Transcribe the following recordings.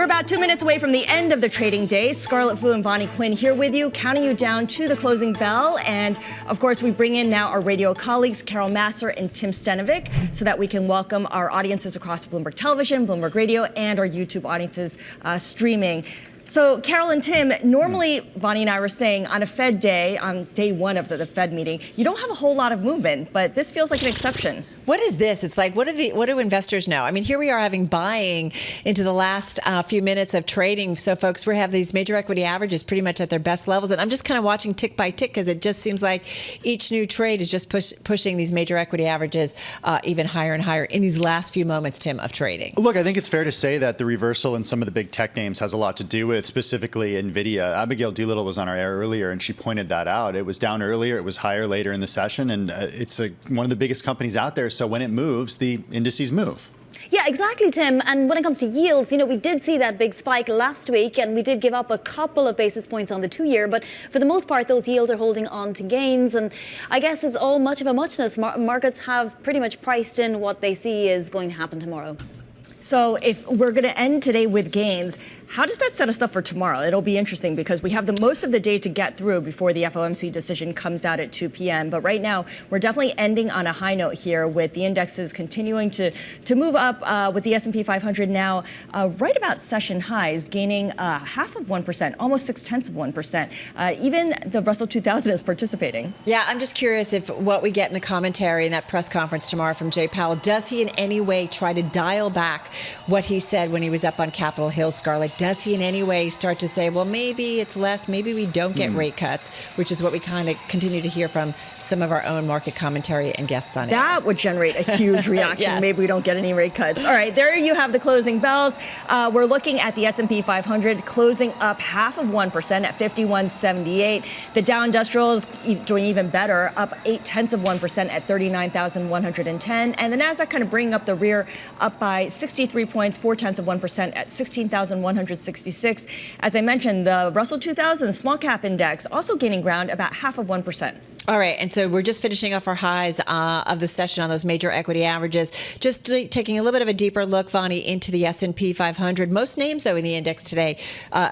We're about 2 minutes away from the end of the trading day. Scarlet Fu and Vonnie Quinn here with you, counting you down to the closing bell. And of course, we bring in now our radio colleagues, Carol Massar and Tim Stenovec, so that we can welcome our audiences across Bloomberg Television, Bloomberg Radio, and our YouTube audiences streaming. So, Carol and Tim, normally, Vonnie and I were saying on a Fed day, on day one of the Fed meeting, you don't have a whole lot of movement, but this feels like an exception. What is this? It's like, what do investors know? I mean, here we are having buying into the last few minutes of trading. So, folks, we have these major equity averages pretty much at their best levels. And I'm just kind of watching tick by tick because it just seems like each new trade is just pushing these major equity averages even higher and higher in these last few moments, Tim, of trading. Look, I think it's fair to say that the reversal in some of the big tech names has a lot to do with specifically NVIDIA. Abigail Doolittle was on our air earlier, and she pointed that out. It was down earlier. It was higher later in the session. And it's one of the biggest companies out there. So when it moves, the indices move. Yeah, exactly, Tim. And when it comes to yields, we did see that big spike last week, and we did give up a couple of basis points on the 2-year. But for the most part, those yields are holding on to gains. And I guess it's all much of a muchness. Markets have pretty much priced in what they see is going to happen tomorrow. So if we're going to end today with gains, how does that set us up for tomorrow? It'll be interesting because we have the most of the day to get through before the FOMC decision comes out at 2 p.m. But right now, we're definitely ending on a high note here with the indexes continuing to move up with the S&P 500 now right about session highs, gaining 0.5%, almost 0.6%. Even the Russell 2000 is participating. Yeah, I'm just curious if what we get in the commentary in that press conference tomorrow from Jay Powell, does he in any way try to dial back what he said when he was up on Capitol Hill, Scarlet? Does he in any way start to say, well, maybe it's less, maybe we don't get rate cuts, which is what we kind of continue to hear from some of our own market commentary and guests on it. That would generate a huge reaction. Yes. Maybe we don't get any rate cuts. All right, there you have the closing bells. We're looking at the S&P 500 closing up 0.5% at 5178. The Dow Industrial is doing even better, up 0.8% at 39,110. And the Nasdaq kind of bringing up the rear, up by 63 points, 0.4% at 16,166. As I mentioned, the Russell 2000, the small cap index, also gaining ground about 0.5%. All right, and so we're just finishing off our highs of the session on those major equity averages. Just taking a little bit of a deeper look, Vonnie, into the S&P 500. Most names, though, in the index today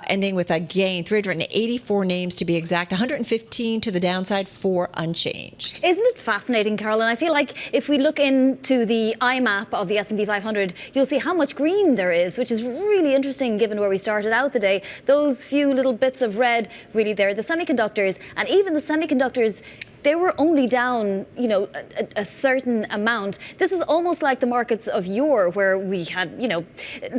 ending with a gain, 384 names to be exact, 115 to the downside, 4 unchanged. Isn't it fascinating, Carolyn? I feel like if we look into the IMAP of the S&P 500, you'll see how much green there is, which is really interesting given where we started out the day. Those few little bits of red, really, they're the semiconductors, and even the semiconductors, they were only down, a certain amount. This is almost like the markets of yore, where we had,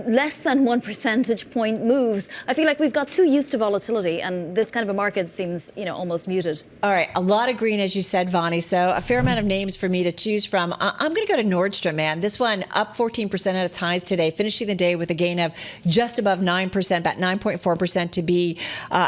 less than 1 percentage point moves. I feel like we've got too used to volatility, and this kind of a market seems, almost muted. All right, a lot of green, as you said, Vonnie. So a fair amount of names for me to choose from. I'm going to go to Nordstrom, man. This one up 14% at its highs today, finishing the day with a gain of just above 9%, about 9.4% to be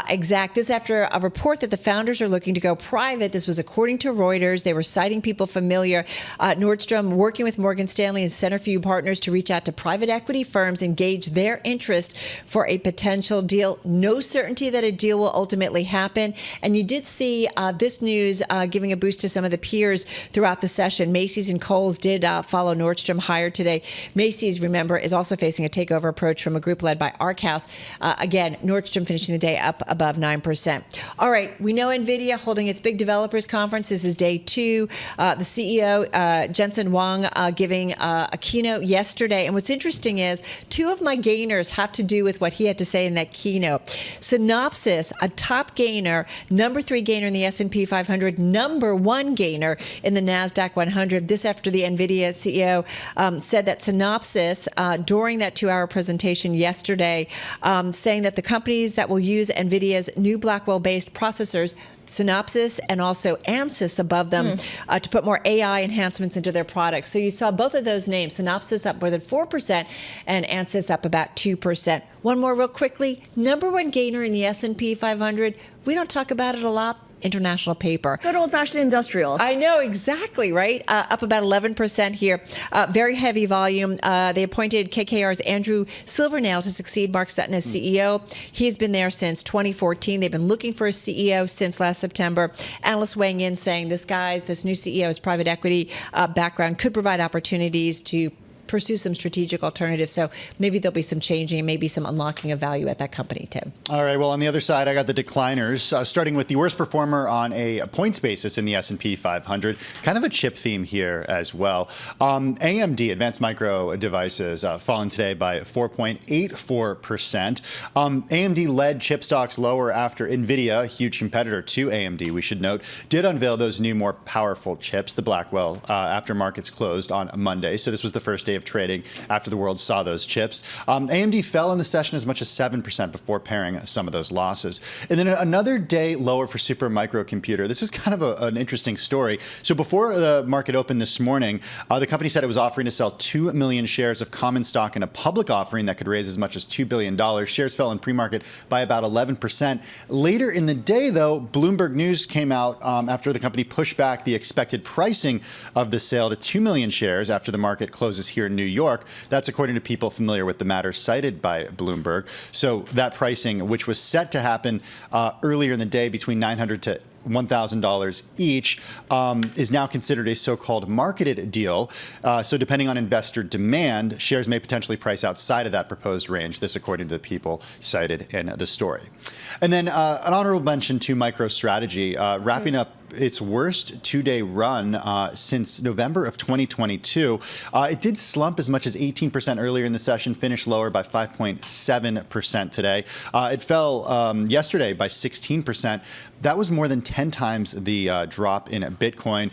exact. This after a report that the founders are looking to go private. This was according to Reuters. They were citing people familiar. Nordstrom working with Morgan Stanley and Centerview Partners to reach out to private equity firms, engage their interest for a potential deal. No certainty that a deal will ultimately happen. And you did see this news giving a boost to some of the peers throughout the session. Macy's and Kohl's did follow Nordstrom higher today. Macy's, remember, is also facing a takeover approach from a group led by Arkhouse. Again, Nordstrom finishing the day up above 9%. All right, we know NVIDIA holding its big developers conference. This is day 2. The CEO, Jensen Huang, giving a keynote yesterday. And what's interesting is 2 of my gainers have to do with what he had to say in that keynote. Synopsys, a top gainer, number 3 gainer in the S&P 500, number 1 gainer in the NASDAQ 100. This after the NVIDIA CEO said that Synopsys, during that 2-hour presentation yesterday, saying that the companies that will use NVIDIA's new Blackwell-based processors, Synopsys and also Ansys above them, to put more AI enhancements into their products. So you saw both of those names, Synopsys up more than 4% and Ansys up about 2%. One more real quickly, number 1 gainer in the S&P 500. We don't talk about it a lot. International Paper. Good old-fashioned industrial. I know, exactly, right? Up about 11% here. Very heavy volume. They appointed KKR's Andrew Silvernail to succeed Mark Sutton as CEO. He's been there since 2014. They've been looking for a CEO since last September. Analysts weighing in saying this new CEO, his private equity background, could provide opportunities to pursue some strategic alternatives. So maybe there'll be some changing, maybe some unlocking of value at that company, Tim. All right. Well, on the other side, I got the decliners, starting with the worst performer on a points basis in the S&P 500. Kind of a chip theme here as well. AMD, Advanced Micro Devices, fallen today by 4.84%. AMD led chip stocks lower after NVIDIA, a huge competitor to AMD, we should note, did unveil those new, more powerful chips, the Blackwell, after markets closed on Monday. So this was the first day of trading after the world saw those chips. AMD fell in the session as much as 7% before paring some of those losses. And then another day lower for Super Microcomputer. This is kind of an interesting story. So before the market opened this morning, the company said it was offering to sell 2 million shares of common stock in a public offering that could raise as much as $2 billion. Shares fell in pre-market by about 11%. Later in the day, though, Bloomberg News came out after the company pushed back the expected pricing of the sale to 2 million shares after the market closes here in New York. That's according to people familiar with the matter cited by Bloomberg. So that pricing, which was set to happen earlier in the day between $900 to $1,000 each, is now considered a so-called marketed deal. So depending on investor demand, shares may potentially price outside of that proposed range. This according to the people cited in the story. And then an honorable mention to MicroStrategy, wrapping up its worst two-day run since November of 2022. It did slump as much as 18% earlier in the session, finished lower by 5.7% today. It fell yesterday by 16%. That was more than 10 times the drop in Bitcoin.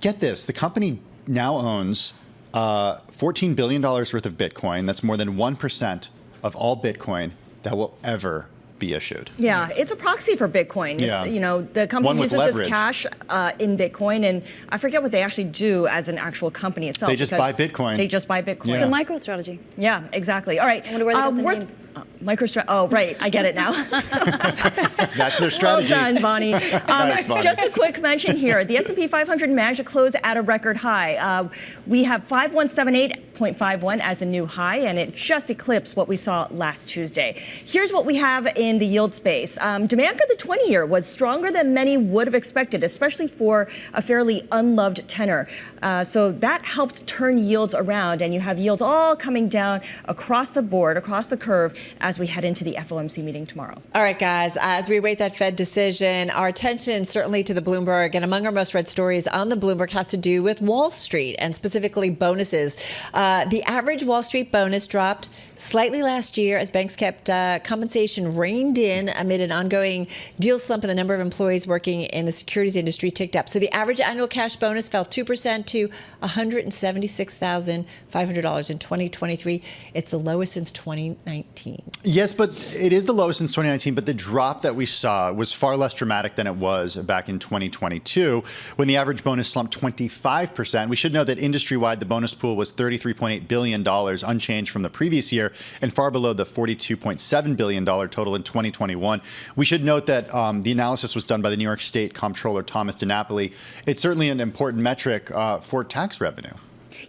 Get this, the company now owns $14 billion worth of Bitcoin. That's more than 1% of all Bitcoin that will ever be issued. Yeah, it's a proxy for Bitcoin. Yeah. It's, the company uses its cash in Bitcoin, and I forget what they actually do as an actual company itself. They just buy Bitcoin. They just buy Bitcoin. It's a MicroStrategy. Yeah, exactly. All right. I wonder where they got the name. MicroStrategy. Oh, right. I get it now. That's their strategy. Well done, Bonnie. Nice, Bonnie. Just a quick mention here. The S&P 500 managed to close at a record high. We have 5178.51 as a new high, and it just eclipsed what we saw last Tuesday. Here's what we have in the yield space. Demand for the 20-year was stronger than many would have expected, especially for a fairly unloved tenor. So that helped turn yields around, and you have yields all coming down across the board, across the curve, as we head into the FOMC meeting tomorrow. All right, guys, as we wait that Fed decision, our attention certainly to the Bloomberg, and among our most read stories on the Bloomberg has to do with Wall Street and specifically bonuses. The average Wall Street bonus dropped slightly last year as banks kept compensation reined in amid an ongoing deal slump, and the number of employees working in the securities industry ticked up. So the average annual cash bonus fell 2% to $176,500 in 2023. It's the lowest since 2019. Yes, but it is the lowest since 2019, but the drop that we saw was far less dramatic than it was back in 2022, when the average bonus slumped 25%. We should know that industry-wide, the bonus pool was $33.8 billion, unchanged from the previous year, and far below the $42.7 billion total in 2021. We should note that the analysis was done by the New York State Comptroller Thomas DiNapoli. It's certainly an important metric for tax revenue.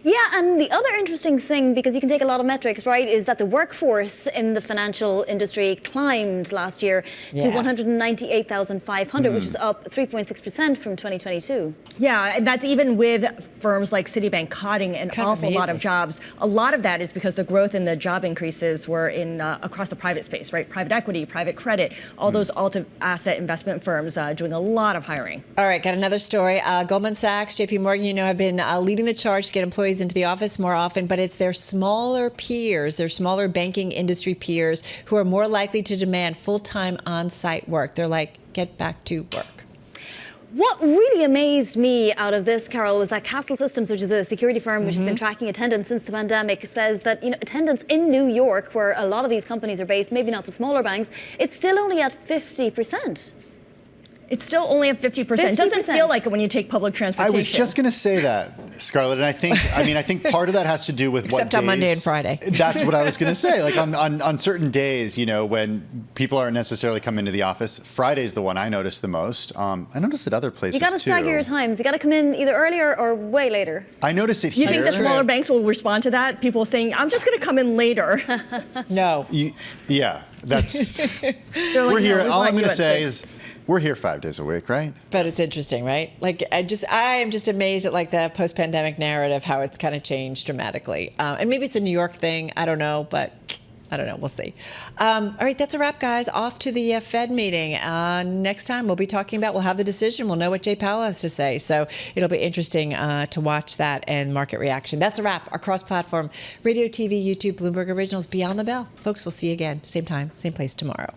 Yeah, and the other interesting thing, because you can take a lot of metrics, right, is that the workforce in the financial industry climbed last year to 198,500, which was up 3.6% from 2022. Yeah, and that's even with firms like Citibank cutting an awful lot of jobs. A lot of that is because the growth in the job increases were in across the private space, right? Private equity, private credit, all those asset investment firms doing a lot of hiring. All right, got another story. Goldman Sachs, JP Morgan, have been leading the charge to get employees into the office more often, but it's their smaller peers, their smaller banking industry peers, who are more likely to demand full-time on-site work. They're like, get back to work. What really amazed me out of this, Carol, was that Castle Systems, which is a security firm which has been tracking attendance since the pandemic, says that attendance in New York, where a lot of these companies are based, maybe not the smaller banks, it's still only at 50%. It's still only at 50%. It doesn't feel like it when you take public transportation. I was just going to say that, Scarlett, and I think part of that has to do with Except what days. on Monday and Friday. That's what I was going to say. Like on certain days, when people aren't necessarily coming to the office, Friday's the one I notice the most. I notice at other places too. You got to stagger your times. You got to come in either earlier or way later. I notice it here. You think the smaller banks will respond to that? People saying, "I'm just going to come in later." No. Yeah, that's. Like, we're here. no, All I'm going to say is, we're here 5 days a week, right? But it's interesting, right? Like, I am just amazed at like the post-pandemic narrative, how it's kind of changed dramatically. And maybe it's a New York thing. I don't know, but I don't know. We'll see. All right, that's a wrap, guys. Off to the Fed meeting. Next time we'll have the decision. We'll know what Jay Powell has to say. So it'll be interesting to watch that and market reaction. That's a wrap. Our cross-platform radio, TV, YouTube, Bloomberg Originals, Beyond the Bell. Folks, we'll see you again. Same time, same place tomorrow.